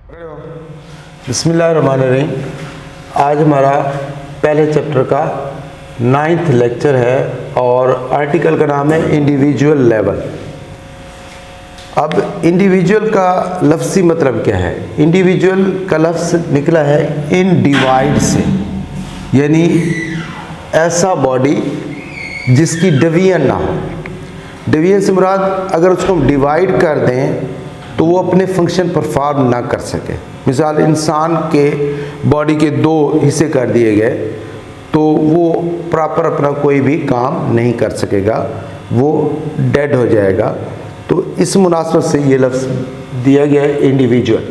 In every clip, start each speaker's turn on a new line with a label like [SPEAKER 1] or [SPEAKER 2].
[SPEAKER 1] बिस्मिल्लाहिर्रहमानिर्रहीम। आज हमारा पहले चैप्टर का 9th लेक्चर है और आर्टिकल का नाम है इंडिविजुअल लेवल। अब इंडिविजुअल का लफ्ज़ी मतलब क्या है? इंडिविजुअल का लफ्ज़ निकला है इन डिवाइड से, यानी ऐसा बॉडी जिसकी डिवीजन ना हो। डिवीजन से मुराद अगर उसको हम डिवाइड कर दें तो वो अपने फंक्शन परफॉर्म ना कर सके। मिसाल, इंसान के बॉडी के 2 हिस्से कर दिए गए तो वो प्रॉपर अपना कोई भी काम नहीं कर सकेगा, वो डेड हो जाएगा। तो इस मुनासबत से ये लफ्ज़ दिया गया है इंडिविजुअल।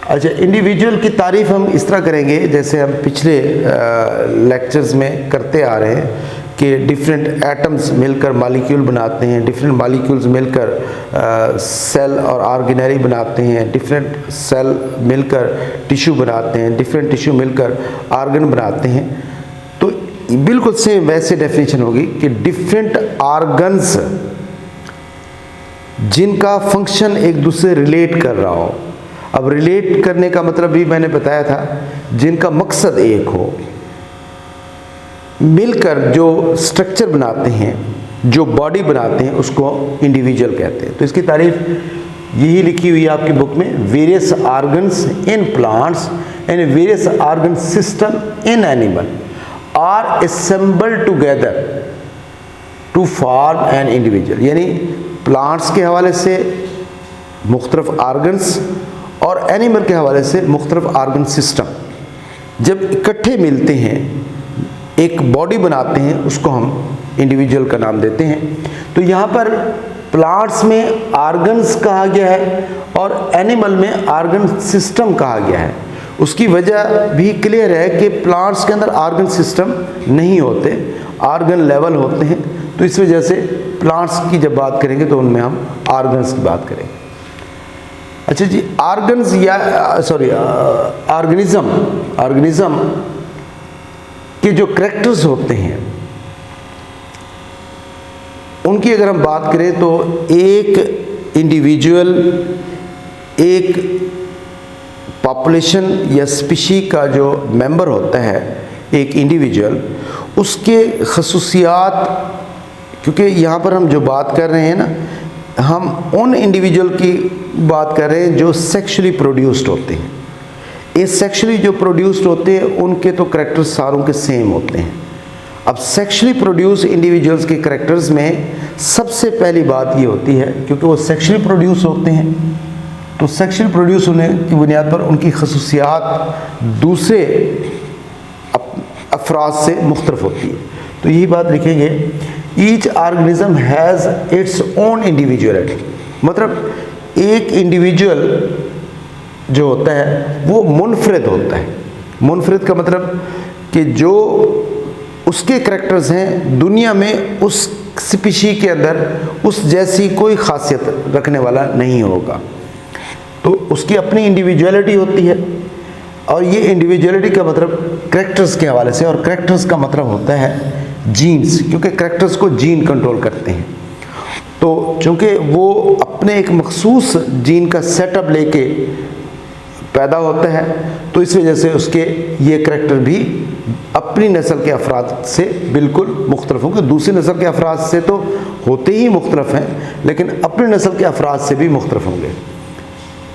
[SPEAKER 1] अच्छा, इंडिविजुअल की तारीफ़ हम इस तरह करेंगे जैसे हम पिछले लेक्चर्स में करते आ रहे हैं कि डिफरेंट एटम्स मिलकर मॉलिक्यूल बनाते हैं, डिफरेंट मॉलिक्यूल्स मिलकर सेल और ऑर्गेनरी बनाते हैं, डिफरेंट सेल मिलकर टिश्यू बनाते हैं, डिफरेंट टिश्यू मिलकर ऑर्गन बनाते हैं। तो बिल्कुल सेम वैसे डेफिनेशन होगी कि डिफरेंट ऑर्गन्स जिनका फंक्शन एक दूसरे रिलेट कर रहा हो। अब रिलेट करने का मतलब भी मैंने बताया था, जिनका मकसद एक हो, मिलकर जो स्ट्रक्चर बनाते हैं, जो बॉडी बनाते हैं, उसको इंडिविजुअल कहते हैं। तो इसकी तारीफ यही लिखी हुई है आपकी बुक में, various organs in plants and various organ system in animal are assembled together to form an individual. यानी प्लांट्स के हवाले से मुख्तलिफ ऑर्गन्स और एनिमल के हवाले से मुख्तलिफ ऑर्गन सिस्टम जब इकट्ठे मिलते हैं, एक बॉडी बनाते हैं, उसको हम इंडिविजुअल का नाम देते हैं। तो यहाँ पर प्लांट्स में ऑर्गन्स कहा गया है और एनिमल में ऑर्गन सिस्टम कहा गया है। उसकी वजह भी क्लियर है कि प्लांट्स के अंदर ऑर्गन सिस्टम नहीं होते, ऑर्गन लेवल होते हैं। तो इस वजह से प्लांट्स की जब बात करेंगे तो उनमें हम ऑर्गन्स की बात करेंगे। अच्छा जी, ऑर्गन्स या ऑर्गेनिज्म के जो करैक्टर्स होते हैं उनकी अगर हम बात करें तो एक इंडिविजुअल, एक पॉपुलेशन या स्पीशी का जो मेंबर होता है, एक इंडिविजुअल, उसके खसूसियात, क्योंकि यहाँ पर हम जो बात कर रहे हैं ना, हम उन इंडिविजुअल की बात कर रहे हैं जो सेक्सुअली प्रोड्यूस्ड होते हैं। ये सेक्सुअली जो प्रोड्यूस्ड होते हैं उनके तो करैक्टर्स सारों के सेम होते हैं। अब सेक्सुअली प्रोड्यूस इंडिविजुअल्स के करैक्टर्स में सबसे पहली बात ये होती है, क्योंकि वो सेक्सुअली प्रोड्यूस होते हैं, तो सेक्सुअली प्रोड्यूस होने की बुनियाद पर उनकी खसूसियात दूसरे अफराद से मुख्तलिफ होती है। तो यही बात लिखेंगे, each organism has its own individuality. मतलब एक इंडिविजुअल जो होता है वो मुनफरिद होता है। मुनफरिद का मतलब कि जो उसके करैक्टर्स हैं दुनिया में उस स्पीशी के अंदर उस जैसी कोई खासियत रखने वाला नहीं होगा। तो उसकी अपनी इंडिविजुअलिटी होती है और ये इंडिविजुअलिटी का मतलब करैक्टर्स के हवाले से, और करैक्टर्स का मतलब होता है जीन्स, क्योंकि करैक्टर्स को जीन कंट्रोल करते हैं। तो चूँकि वो अपने एक मखसूस जीन का सेटअप लेके पैदा होता है, तो इस वजह से उसके ये करैक्टर भी अपनी नस्ल के अफराद से बिल्कुल मुख्तलिफ होंगे। दूसरी नस्ल के अफराद से तो होते ही मुख्तलिफ हैं, लेकिन अपनी नस्ल के अफराद से भी मुख्तलिफ होंगे।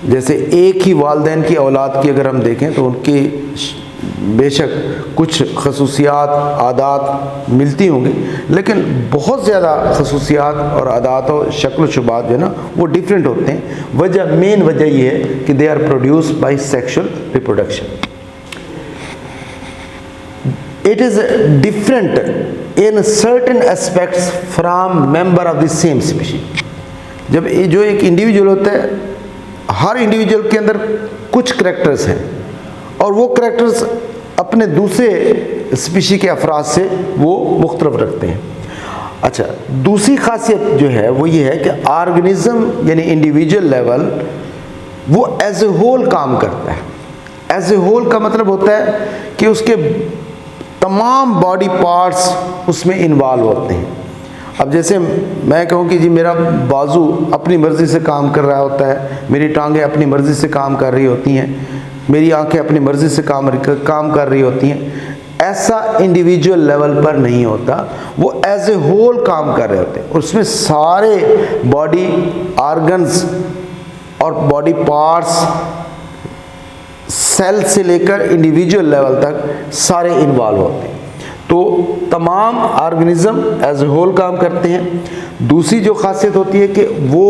[SPEAKER 1] जैसे एक ही वालिदैन की औलाद की अगर हम देखें तो उनकी बेशक कुछ खसूसियात, आदात मिलती होंगी, लेकिन बहुत ज़्यादा खसूसियात और आदात और शक्ल शुबात जो है ना वो डिफरेंट होते हैं। मेन वजह ये है कि they are produced by sexual reproduction. It is different in certain aspects from member of the same species. जब ये जो एक इंडिविजुअल होता है, हर इंडिविजुअल के अंदर कुछ करैक्टर्स हैं और वो करैक्टर्स अपने दूसरे स्पीशी के अफराद से वो मुख्तलिफ रखते हैं। अच्छा, दूसरी खासियत जो है वो ये है कि ऑर्गेनिज्म यानी इंडिविजुअल लेवल वो एज ए होल काम करता है। एज ए होल का मतलब होता है कि उसके तमाम बॉडी पार्ट्स उसमें इन्वॉल्व होते हैं। अब जैसे मैं कहूँ कि जी मेरा बाजू अपनी मर्ज़ी से काम कर रहा होता है, मेरी टांगें अपनी मर्ज़ी से काम कर रही होती हैं, मेरी आंखें अपनी मर्ज़ी से काम कर रही होती हैं, ऐसा इंडिविजुअल लेवल पर नहीं होता। वो एज ए होल काम कर रहे होते हैं, उसमें सारे बॉडी ऑर्गन्स और बॉडी पार्ट्स, सेल से लेकर इंडिविजुअल लेवल तक सारे इन्वॉल्व होते हैं। तो तमाम ऑर्गेनिज्म एज ए होल काम करते हैं। दूसरी जो खासियत होती है कि वो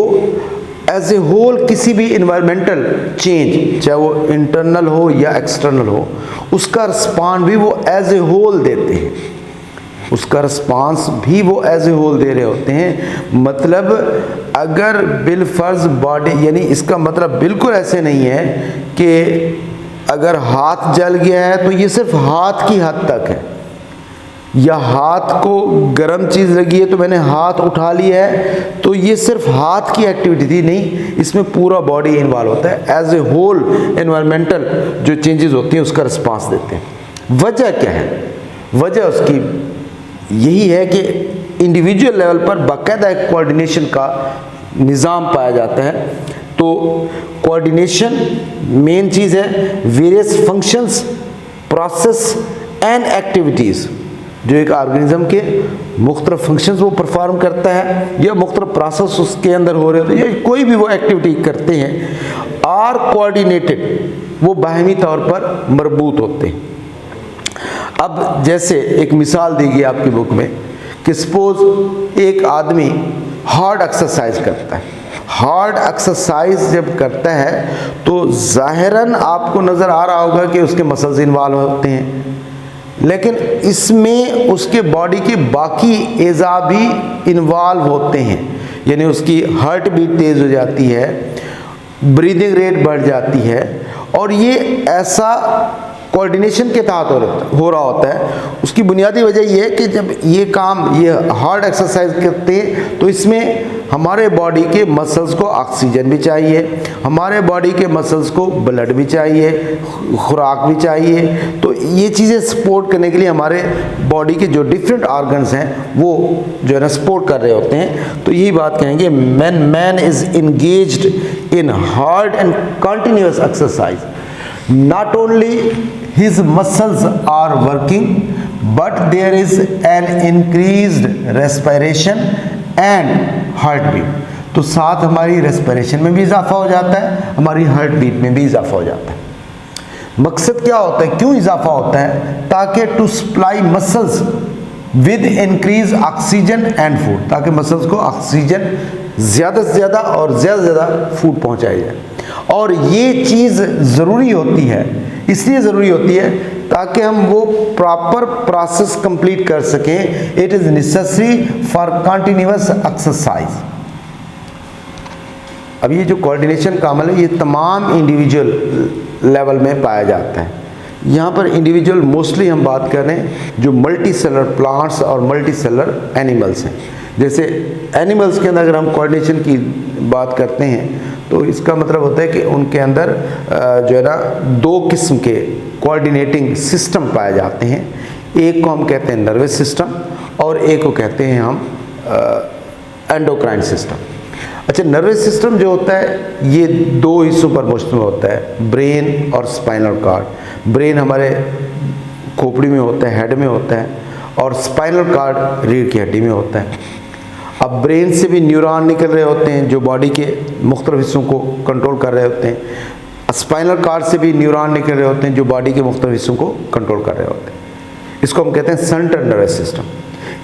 [SPEAKER 1] एज ए होल किसी भी इन्वायरमेंटल चेंज, चाहे वो इंटरनल हो या एक्सटर्नल हो, उसका रिस्पॉन्स भी वो एज ए होल देते हैं, उसका रिस्पॉन्स भी वो एज ए होल दे रहे होते हैं। मतलब अगर बिलफर्ज बॉडी, यानी इसका मतलब बिल्कुल ऐसे नहीं है कि अगर हाथ जल गया है तो ये सिर्फ हाथ की हद तक है, या हाथ को गर्म चीज़ लगी है तो मैंने हाथ उठा लिया है, तो ये सिर्फ हाथ की एक्टिविटी थी, नहीं, इसमें पूरा बॉडी इन्वॉल्व होता है। एज ए होल एनवायरमेंटल जो चेंजेस होती हैं उसका रिस्पांस देते हैं। वजह क्या है? वजह उसकी यही है कि इंडिविजुअल लेवल पर बाकायदा एक कोऑर्डिनेशन का निज़ाम पाया जाता है। तो कोऑर्डिनेशन मेन चीज़ है। Various functions, process and activities, जो एक ऑर्गेनिज्म के मुख्तलिफ फंक्शंस वो परफॉर्म करता है या मुख्तलिफ प्रोसेस उसके अंदर हो रहे होते हैं या कोई भी वो एक्टिविटी करते हैं, आर कोऑर्डिनेटेड, वो बाहमी तौर पर मरबूत होते हैं। अब जैसे एक मिसाल दी गई आपकी बुक में कि सपोज एक आदमी हार्ड एक्सरसाइज करता है। हार्ड एक्सरसाइज जब करता है तो ज़ाहिरन आपको नज़र आ रहा होगा कि उसके मसल्स इन्वॉल्व होते हैं, लेकिन इसमें उसके बॉडी के बाकी एज़ा भी इन्वॉल्व होते हैं। यानी उसकी हार्ट बीट तेज़ हो जाती है, ब्रीदिंग रेट बढ़ जाती है, और ये ऐसा कोऑर्डिनेशन के तहत हो रहा होता है। उसकी बुनियादी वजह यह है कि जब ये काम, ये हार्ड एक्सरसाइज करते हैं तो इसमें हमारे बॉडी के मसल्स को ऑक्सीजन भी चाहिए, हमारे बॉडी के मसल्स को ब्लड भी चाहिए, खुराक भी चाहिए। तो ये चीज़ें सपोर्ट करने के लिए हमारे बॉडी के जो डिफरेंट ऑर्गन्स हैं वो जो है ना सपोर्ट कर रहे होते हैं। तो यही बात कहेंगे, man is engaged in hard and continuous exercise, not only his muscles are working but there is an increased respiration and heartbeat। तो साथ हमारी रेस्पिरेशन में भी इजाफा हो जाता है, हमारी हार्ट बीट में भी इजाफा हो जाता है। मकसद क्या होता है, क्यों इजाफा होता है? ताकि to supply muscles with increase oxygen and food, ताकि मसल्स को ऑक्सीजन ज़्यादा से ज़्यादा और ज़्यादा से ज़्यादा फूड पहुँचाई जाए। और ये चीज़ ज़रूरी होती है, इसलिए ज़रूरी होती है ताकि हम वो प्रॉपर प्रोसेस कंप्लीट कर सकें। It is necessary for continuous exercise. अब ये जो कोऑर्डिनेशन का अमल है ये तमाम इंडिविजुअल लेवल में पाया जाता है। यहाँ पर इंडिविजुअल मोस्टली हम बात कर रहे हैं जो मल्टी सेलर प्लांट्स और मल्टी सेलर एनिमल्स हैं। जैसे एनिमल्स के अंदर अगर हम कोऑर्डिनेशन की बात करते हैं तो इसका मतलब होता है कि उनके अंदर जो है ना दो किस्म के कोऑर्डिनेटिंग सिस्टम पाए जाते हैं। एक को हम कहते हैं नर्वस सिस्टम और एक को कहते हैं हम एंडोक्राइन सिस्टम। अच्छा, नर्वस सिस्टम जो होता है ये दो हिस्सों पर मुश्तमिल होता है, ब्रेन और स्पाइनल कॉर्ड। ब्रेन हमारे खोपड़ी में होता है, हेड में होता है, और स्पाइनल कॉर्ड रीढ़ की हड्डी में होता है। अब ब्रेन से भी न्यूरॉन निकल रहे होते हैं जो बॉडी के मुख्तलिफ हिस्सों को कंट्रोल कर रहे होते हैं। स्पाइनल कॉर्ड से भी न्यूरॉन निकल रहे होते हैं जो बॉडी के मुख्तलिफ हिस्सों को कंट्रोल कर रहे होते हैं। इसको हम कहते हैं सेंट्रल नर्वस सिस्टम।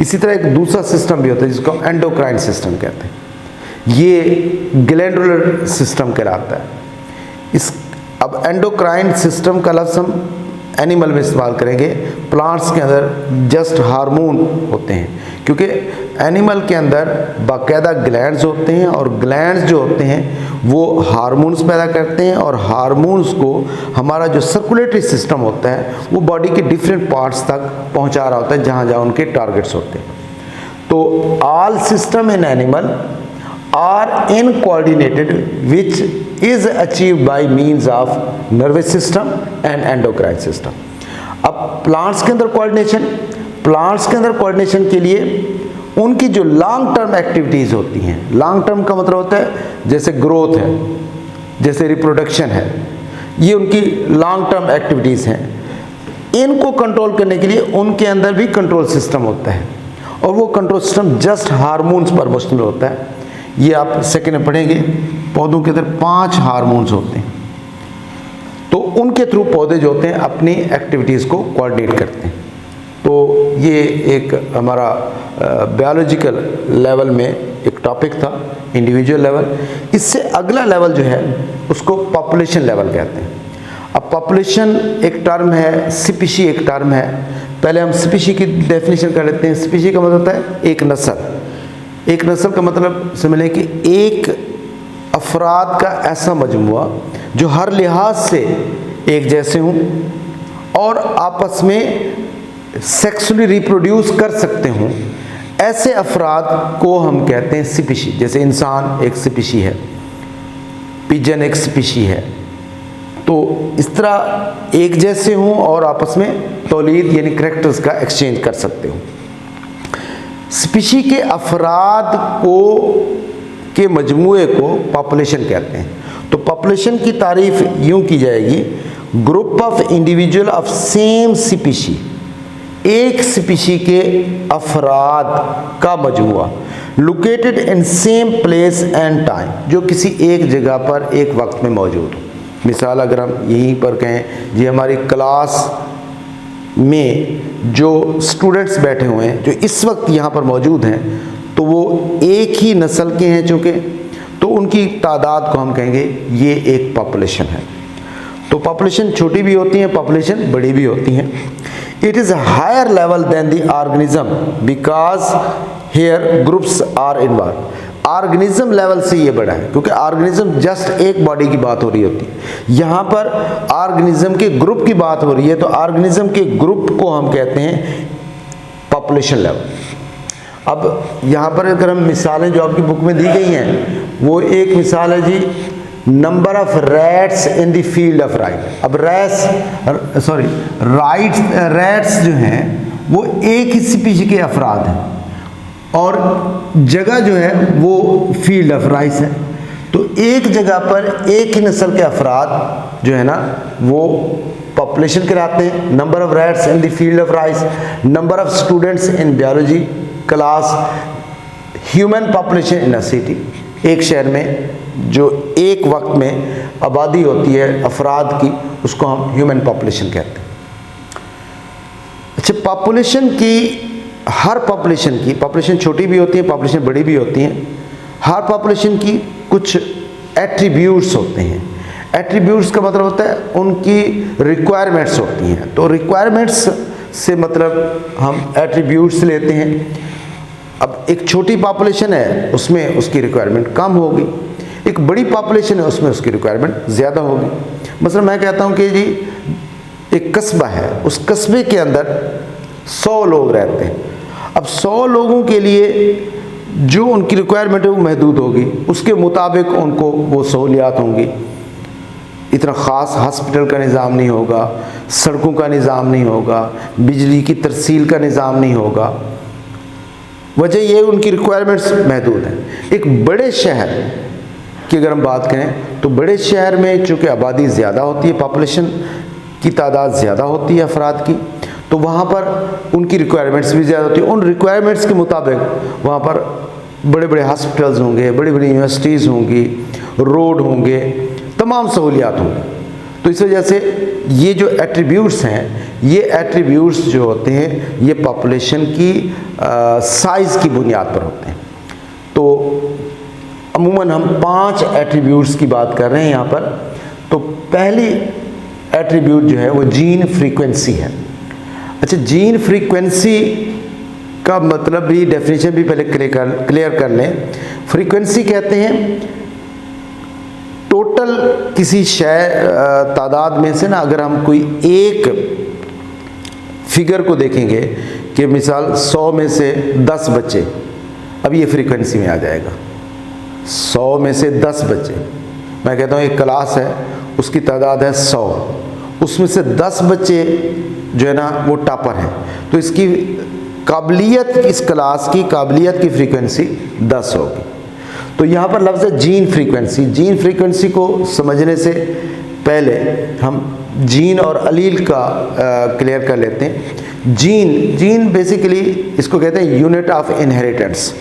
[SPEAKER 1] इसी तरह एक दूसरा सिस्टम भी होता है जिसको एंडोक्राइन सिस्टम कहते हैं। ये ग्लैंडुलर सिस्टम कहलाता है। अब एंडोक्राइन सिस्टम का लफ्ज़ हम एनिमल में इस्तेमाल करेंगे। प्लांट्स के अंदर जस्ट हार्मोन होते हैं, क्योंकि एनिमल के अंदर बाकायदा ग्लैंड्स होते हैं और ग्लैंड्स जो होते हैं वो हार्मोन्स पैदा करते हैं, और हार्मोन्स को हमारा जो सर्कुलेटरी सिस्टम होता है वो बॉडी के डिफरेंट पार्ट्स तक पहुंचा रहा होता है जहाँ जहाँ उनके टारगेट्स होते हैं। तो all system in animal are in coordinated which is achieved by means of nervous system and endocrine system। अब प्लांट्स के अंदर कोऑर्डिनेशन के लिए उनकी जो लॉन्ग टर्म एक्टिविटीज़ होती हैं, लॉन्ग टर्म का मतलब होता है जैसे ग्रोथ है, जैसे रिप्रोडक्शन है, ये उनकी लॉन्ग टर्म एक्टिविटीज़ हैं। इनको कंट्रोल करने के लिए उनके अंदर भी कंट्रोल सिस्टम होता है, और वो कंट्रोल सिस्टम जस्ट हार्मोन्स पर मुश्तमिल होता है। ये आप सेकेंड में पढ़ेंगे। पौधों के अंदर 5 हार्मोन्स होते हैं, तो उनके थ्रू पौधे जो होते हैं अपनी एक्टिविटीज़ को कोऑर्डिनेट करते हैं। तो ये एक हमारा बायोलॉजिकल लेवल में एक टॉपिक था, इंडिविजुअल लेवल। इससे अगला लेवल जो है उसको पॉपुलेशन लेवल कहते हैं। अब पॉपुलेशन एक टर्म है, स्पीशी एक टर्म है। पहले हम स्पीशी की डेफिनेशन कर लेते हैं। स्पीशी का मतलब होता है एक नस्ल। एक नस्ल का मतलब समझ कि एक अफराद का ऐसा मजमुआ जो हर लिहाज से एक जैसे हों और आपस में सेक्सुअली रिप्रोड्यूस कर सकते हों, ऐसे अफराद को हम कहते हैं स्पीशी। जैसे इंसान एक स्पीशी है, पिजन एक स्पीशी है। तो इस तरह एक जैसे हों और आपस में तौलीद यानी करैक्टर्स का एक्सचेंज कर सकते हो। स्पीशी के अफराद को के मजमूए को पॉपुलेशन कहते हैं। तो पॉपुलेशन की तारीफ यूं की जाएगी, group of individual of same species, एक स्पीशी के अफराद का मजमूआ, located in same place and time, जो किसी एक जगह पर एक वक्त में मौजूद हो। मिसाल अगर हम यहीं पर कहें, जी हमारी क्लास में जो स्टूडेंट्स बैठे हुए हैं जो इस वक्त यहाँ पर मौजूद हैं, तो वो एक ही नस्ल के हैं चूँकि, तो उनकी तादाद को हम कहेंगे ये एक पॉपुलेशन है। तो पॉपुलेशन छोटी भी होती हैं, पॉपुलेशन बड़ी भी होती हैं। It is higher level than the organism because here groups are involve. Organism level से ये बड़ा है क्योंकि ऑर्गेनिज्म जस्ट एक बॉडी की बात हो रही होती है, यहाँ पर ऑर्गेनिज्म के ग्रुप की बात हो रही है। तो ऑर्गेनिज्म के ग्रुप को हम कहते हैं पॉपुलेशन लेवल। अब यहाँ पर अगर हम मिसालें जो आपकी बुक में दी गई हैं, वो एक मिसाल है जी, number of rats in the field of right. अब रैट्स जो हैं वो एक ही स्पीशी के अफराद हैं और जगह जो है वो फील्ड ऑफ राइस है। तो एक जगह पर एक ही नस्ल के अफराद जो है ना वो पॉपुलेशन कहलाते हैं। Number of rats in the field of rice, number of students in biology class, human population in a city. एक शहर में जो एक वक्त में आबादी होती है अफराद की, उसको हम ह्यूमन पॉपुलेशन कहते हैं। अच्छा, पॉपुलेशन की हर पॉपुलेशन की, पॉपुलेशन छोटी भी होती है, पॉपुलेशन बड़ी भी होती हैं, हर पॉपुलेशन की कुछ एट्रीब्यूट्स होते हैं। एट्रीब्यूट्स का मतलब होता है उनकी रिक्वायरमेंट्स होती हैं। तो रिक्वायरमेंट्स से मतलब हम एट्रीब्यूट्स लेते हैं। अब एक छोटी पॉपुलेशन है उसमें उसकी रिक्वायरमेंट कम होगी, एक बड़ी पॉपुलेशन है उसमें उसकी रिक्वायरमेंट ज़्यादा होगी। मतलब मैं कहता हूँ कि जी एक कस्बा है, उस कस्बे के अंदर 100 लोग रहते हैं। अब 100 लोगों के लिए जो उनकी रिक्वायरमेंट है वो महदूद होगी, उसके मुताबिक उनको वो सहूलियात होंगी। इतना ख़ास हॉस्पिटल का निज़ाम नहीं होगा, सड़कों का निज़ाम नहीं होगा, बिजली की तरसील का निज़ाम नहीं होगा। वजह ये उनकी रिक्वायरमेंट्स महदूद हैं। एक बड़े शहर की अगर हम बात करें तो बड़े शहर में चूँकि आबादी ज़्यादा होती है, पॉपुलेशन की तादाद ज़्यादा होती है अफराद की, तो वहाँ पर उनकी रिक्वायरमेंट्स भी ज़्यादा होती है। उन रिक्वायरमेंट्स के मुताबिक वहाँ पर बड़े बड़े हॉस्पिटल्स होंगे, बड़ी बड़ी यूनिवर्सिटीज़ होंगी, रोड होंगे, तमाम सहूलियात होंगी। तो इस वजह से ये जो एट्रीब्यूट्स हैं, ये एट्रीब्यूट्स जो होते हैं ये पॉपुलेशन की साइज़ की बुनियाद पर होते हैं। तो अमूमन हम 5 एट्रीब्यूट्स की बात कर रहे हैं यहाँ पर। तो पहली एट्रीब्यूट जो है वो जीन फ्रीक्वेंसी है। अच्छा, जीन फ्रीक्वेंसी का मतलब भी डेफिनेशन भी पहले क्लियर कर लें। फ्रीक्वेंसी कहते हैं टोटल किसी तादाद में से ना अगर हम कोई एक फिगर को देखेंगे कि मिसाल 100 में से 10 बच्चे, अब ये फ्रीक्वेंसी में आ जाएगा। 100 में से 10 बच्चे, मैं कहता हूँ एक क्लास है उसकी तादाद है 100, उसमें से 10 बच्चे जो है ना वो टॉपर हैं, तो इसकी काबिलियत, इस क्लास की काबिलियत की फ्रीक्वेंसी 10 होगी। तो यहाँ पर लफ्ज़ है जीन फ्रीक्वेंसी। जीन फ्रीक्वेंसी को समझने से पहले हम जीन और अलील का क्लियर कर लेते हैं। जीन बेसिकली इसको कहते हैं unit of inheritance,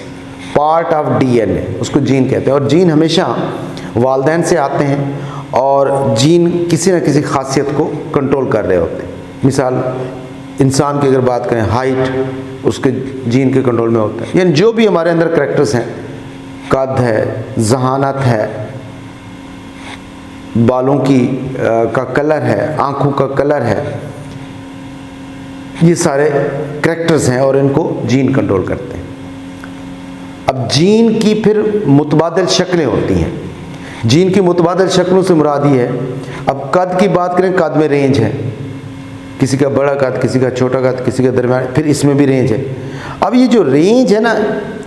[SPEAKER 1] part of DNA, उसको जीन कहते हैं। और जीन हमेशा वालिदैन से आते हैं और जीन किसी न किसी खासियत को कंट्रोल कर रहे होते हैं। मिसाल इंसान की अगर बात करें, हाइट उसके जीन के कंट्रोल में होता है। यानी जो भी हमारे अंदर करैक्टर्स हैं, कद है, जहानत है, बालों की का कलर है, आँखों का कलर है, ये सारे करैक्टर्स हैं और इनको जीन कंट्रोल करते हैं। अब जीन की फिर मुतबादिल शक्लें होती हैं। जीन की मुतबादिल शक्लों से मुराद ये है, अब कद की बात करें, कद में रेंज है, किसी का बड़ा कद, किसी का छोटा कद, किसी का दरमियान, फिर इसमें भी रेंज है। अब ये जो रेंज है ना,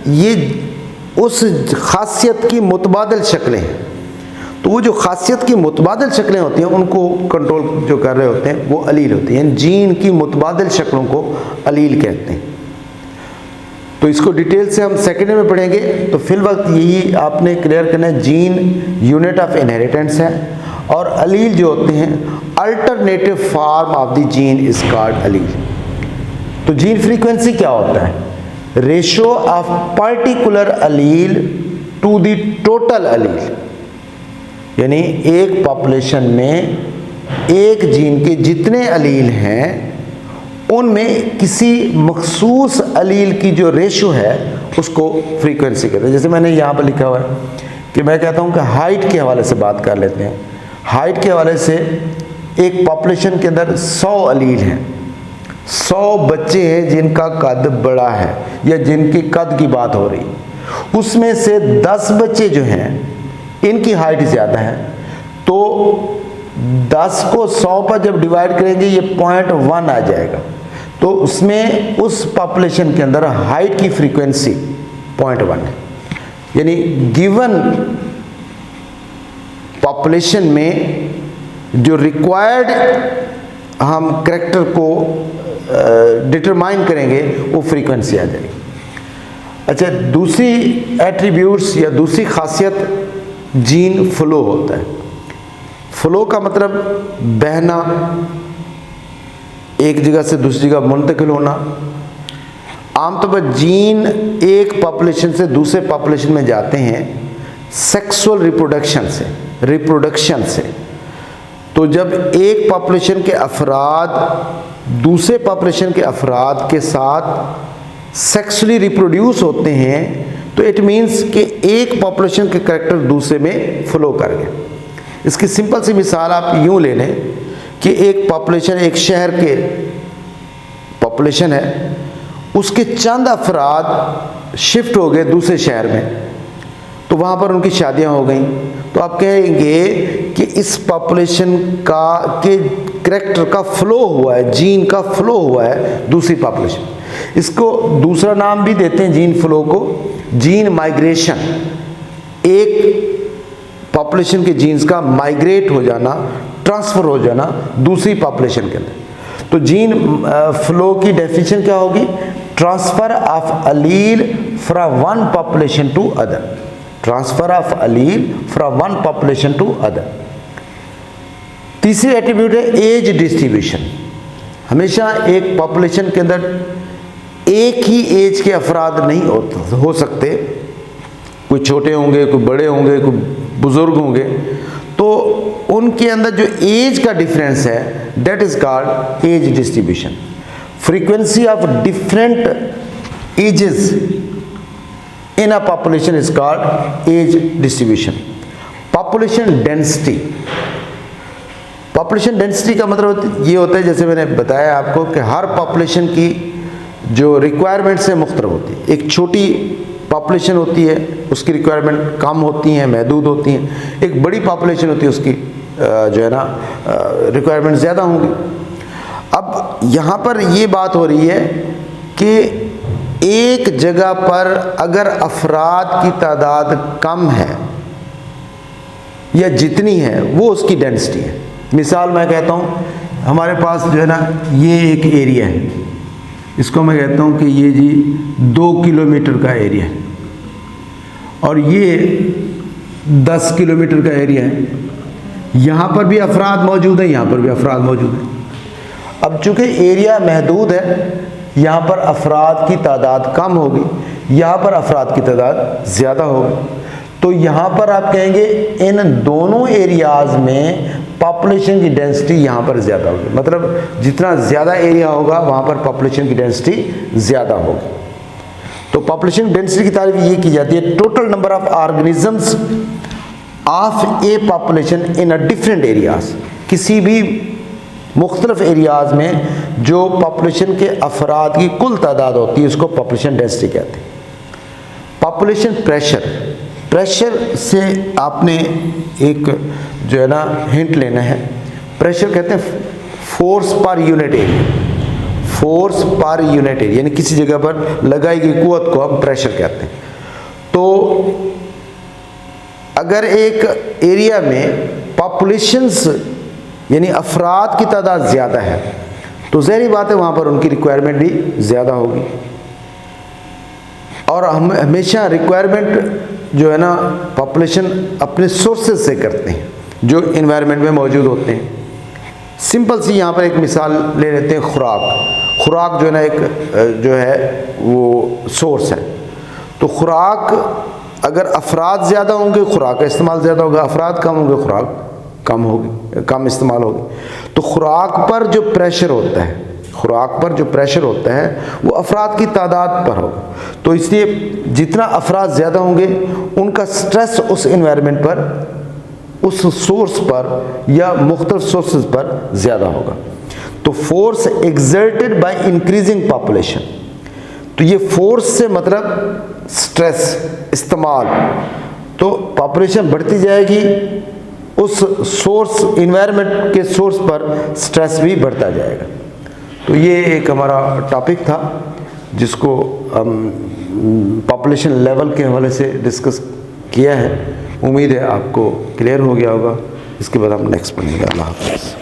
[SPEAKER 1] ये उस खासियत की मुतबादिल शक्लें हैं। तो वो जो खासियत की मुतबादिल शक्लें होती हैं उनको कंट्रोल जो कर रहे होते हैं वो अलील होते हैं। यानी जीन की मुतबादिल शक्लों को अलील कहते हैं। तो इसको डिटेल से हम सेकेंड में पढ़ेंगे। तो फिल वक्त यही आपने क्लियर करना है, जीन यूनिट ऑफ इनहेरिटेंस है और अलील जो होते हैं alternative form of the gene is called allele. तो जीन फ्रीक्वेंसी क्या होता है? Ratio of particular allele to the total allele. यानी एक पॉपुलेशन में एक जीन के जितने अलील हैं उनमें किसी मखसूस अलील की जो रेशो है उसको फ्रीक्वेंसी कहते हैं। जैसे मैंने यहाँ पर लिखा हुआ है कि मैं कहता हूँ कि हाइट के हवाले से बात कर लेते हैं। हाइट के हवाले से एक पॉपुलेशन के अंदर 100 अलील हैं, 100 बच्चे हैं जिनका कद बड़ा है या जिनकी कद की बात हो रही, उसमें से 10 बच्चे जो हैं इनकी हाइट ज़्यादा है, तो 10 को 100 पर जब डिवाइड करेंगे ये 0.1 आ जाएगा। तो उसमें उस पॉपुलेशन के अंदर हाइट की फ्रीक्वेंसी 0.1 है। यानी गिवन पॉपुलेशन में जो रिक्वायर्ड हम करैक्टर को डिटरमाइन करेंगे वो फ्रीक्वेंसी आ जाएगी। अच्छा, दूसरी एट्रीब्यूट्स या दूसरी खासियत जीन फ्लो होता है। फ्लो का मतलब बहना, एक जगह से दूसरी जगह मुंतकिल होना। आमतौर पर जीन एक पॉपुलेशन से दूसरे पॉपुलेशन में जाते हैं सेक्सुअल रिप्रोडक्शन से। तो जब एक पॉपुलेशन के अफराद दूसरे पॉपुलेशन के अफराद के साथ सेक्सुअली रिप्रोड्यूस होते हैं तो इट मीन्स कि एक पॉपुलेशन के करैक्टर दूसरे में फ्लो कर गए। इसकी सिंपल सी मिसाल आप यूँ ले लें कि एक पॉपुलेशन, एक शहर के पॉपुलेशन है, उसके चंद अफराद शिफ्ट हो गए दूसरे शहर में, तो वहाँ पर उनकी शादियाँ हो गई। तो आप कहेंगे कि इस पॉपुलेशन के करैक्टर का फ्लो हुआ है, जीन का फ्लो हुआ है दूसरी पॉपुलेशन। इसको दूसरा नाम भी देते हैं जीन फ्लो को, जीन माइग्रेशन। एक पॉपुलेशन के जीन्स का माइग्रेट हो जाना, ट्रांसफ़र हो जाना दूसरी पॉपुलेशन के अंदर। तो जीन फ्लो की डेफिनेशन क्या होगी? Transfer of allele from one population to other. Transfer of allele from one population to other. तीसरी एट्रीब्यूट है एज डिस्ट्रीब्यूशन। हमेशा एक पॉपुलेशन के अंदर एक ही एज के अफराद नहीं हो सकते, कोई छोटे होंगे, कोई बड़े होंगे, कोई बुजुर्ग होंगे, तो उनके अंदर जो एज का डिफरेंस है that is called age distribution. Frequency of different ages in a population is called age distribution. Population density. Population density का मतलब ये होता है, जैसे मैंने बताया आपको कि हर पॉपुलेशन की जो रिक्वायरमेंट्स है मुख्तलिफ होती है। एक छोटी पॉपुलेशन होती है, उसकी रिक्वायरमेंट कम होती हैं, महदूद होती हैं। एक बड़ी पॉपुलेशन होती है, उसकी जो है ना रिक्वायरमेंट ज़्यादा होंगी। अब यहाँ पर ये बात हो रही है कि एक जगह पर अगर अफराद की तादाद कम है या जितनी है वो उसकी डेंसिटी है। मिसाल मैं कहता हूँ, हमारे पास जो है ना ये एक एरिया है, इसको मैं कहता हूँ कि ये जी 2 किलोमीटर का एरिया है और ये 10 किलोमीटर का एरिया है। यहाँ पर भी अफराद मौजूद हैं, यहाँ पर भी अफराद मौजूद हैं। अब चूँकि एरिया महदूद है, यहाँ पर अफराद की तादाद कम होगी, यहाँ पर अफराद की तादाद ज़्यादा होगी। तो यहाँ पर आप कहेंगे इन दोनों एरियाज़ में पॉपुलेशन की डेंसिटी यहाँ पर ज़्यादा होगी, मतलब जितना ज़्यादा एरिया होगा वहाँ पर पॉपुलेशन की डेंसिटी ज़्यादा होगी। तो पॉपुलेशन डेंसिटी की तारीफ ये की जाती है total number of organisms of A population in a different areas, किसी भी मुख्तलिफ एरियाज़ में जो पॉपुलेशन के अफराद की कुल तादाद होती है उसको पॉपुलेशन डेंसिटी कहते हैं। पॉपुलेशन प्रेशर, प्रेशर से आपने एक जो है ना हिंट लेना है। प्रेशर कहते हैं force per unit area, force per unit area, यानी किसी जगह पर लगाई गई कुव्वत को हम प्रेशर कहते हैं। तो अगर एक एरिया में पॉपुलेशंस यानी अफराद की तादाद ज़्यादा है तो ज़ाहिर बात है वहाँ पर उनकी रिक्वायरमेंट भी ज़्यादा होगी। और हम हमेशा रिक्वायरमेंट जो है ना पॉपुलेशन अपने सोर्सेज से करते हैं जो इन्वायरमेंट में मौजूद होते हैं। सिंपल सी यहाँ पर एक मिसाल ले लेते हैं, खुराक। खुराक जो है ना एक जो है वो सोर्स है। तो खुराक अगर अफराद ज़्यादा होंगे खुराक का इस्तेमाल ज़्यादा होगा, अफराद कम होंगे खुराक कम होगी, कम इस्तेमाल होगी। तो खुराक पर जो प्रेशर होता है, खुराक पर जो प्रेशर होता है वो अफराद की तादाद पर होगा। तो इसलिए जितना अफराद ज़्यादा होंगे उनका स्ट्रेस उस एनवायरनमेंट पर, उस सोर्स पर या मुख्तलिफ सोर्सेज पर ज़्यादा होगा। तो force exerted by increasing population, तो ये फोर्स से मतलब स्ट्रेस इस्तेमाल, तो पॉपुलेशन बढ़ती जाएगी, उस सोर्स एनवायरनमेंट के सोर्स पर स्ट्रेस भी बढ़ता जाएगा। तो ये एक हमारा टॉपिक था जिसको हम पॉपुलेशन लेवल के हवाले से डिस्कस किया है। उम्मीद है आपको क्लियर हो गया होगा। इसके बाद हम नेक्स्ट पढ़ेंगे। अल्लाह हाफ़िज़।